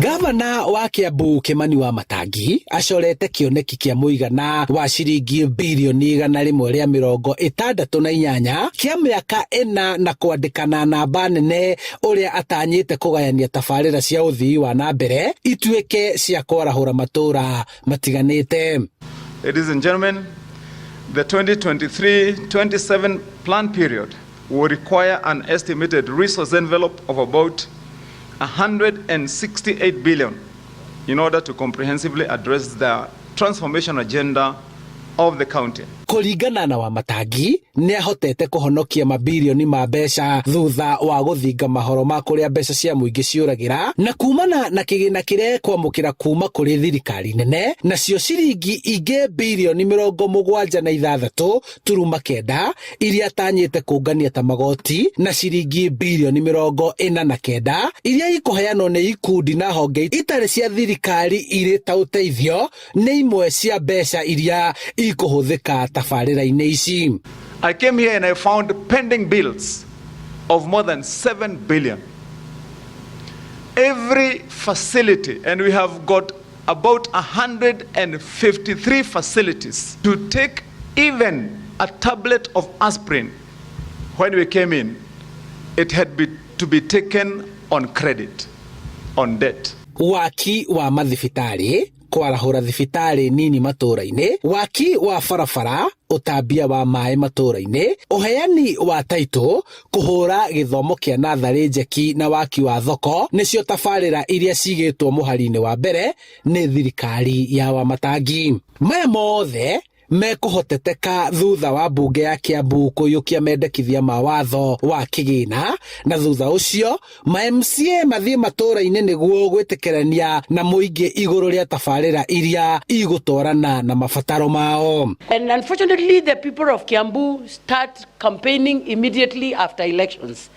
Gavana wa Kiambu Kimani wa Matangi acorete kĩoneki kĩa mũigana wa ciringi birioni 168 kĩa mĩaka 4 na kwandĩkana namba nene ũrĩa atanyĩte kũgayania tabarĩra cia ũthii wa na mbere ituĩke cia kwarahũra matũra matiganĩte. Ladies and gentlemen, the 2023-27 plan period will require an estimated resource envelope of about 168 billion in order to comprehensively address the transformation agenda of the county. Kũringana na wa Matangi nĩ ahotete kũhonokia mabilioni ma mbeca thutha wa gũthinga mahoro ma kũrĩa mbeca cia mũingĩ ciũragĩra na kumana na kĩgĩna kĩrĩa kwamũkĩra kuma kũrĩ thirikari nene nacio ciringi ingĩ birioni 76.9 iria atanyĩte kũngania ta magoti na ciringi birioni 49 iria ikũheanwo nĩ ikundi na honge itarĩ cia thirikari irĩ ta ũteithio nĩ imwe cia mbeca iria ikũhũthĩka tabarĩra-inĩ ici. I came here and I found pending bills of more than 7 billion. Every facility, and we have got about 153 facilities. To take even a tablet of aspirin, when we came in, it had to be taken on credit, on debt. Waki wa mathibitarĩ kwarahũra thibitarĩ nini matũra-inĩ, waki wa barabara, ũtambia wa maĩ matũra-inĩ, ũheani wa taitũ, kũhũra gĩthomo kĩa natharĩ njeki na waki wa thoko nĩcio tabarĩra iria cigĩtwo mũhari-inĩ wa mbere nĩ thirikari ya wa Matangi. Maya mothe mekũhoteteka thutha wa mbunge ya Kiambu kũiyũkia mendekithia ma watho wa kĩgĩna na thutha ũcio ma MCA mathiĩ matũra-inĩ nĩguo gwĩtĩkĩrania na mũingĩ igũrũ rĩa tabarĩra iria igũtwarana na mabataro mao. And unfortunately the people of Kiambu start campaigning immediately after elections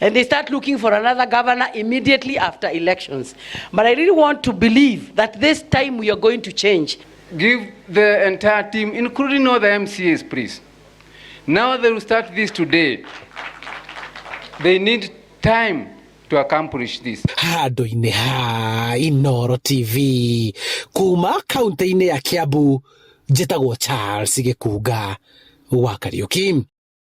and they start looking for another governor immediately after elections. But I really want to believe that this time we are going to change. Give the entire team, including all the MCAs, please. Now they will start this today. They need time to accomplish this. Handũ-inĩ ha Inooro TV kuma kauntĩ-inĩ ya Kiambu njĩtagwo Charles Gĩkunga wa Kariũki.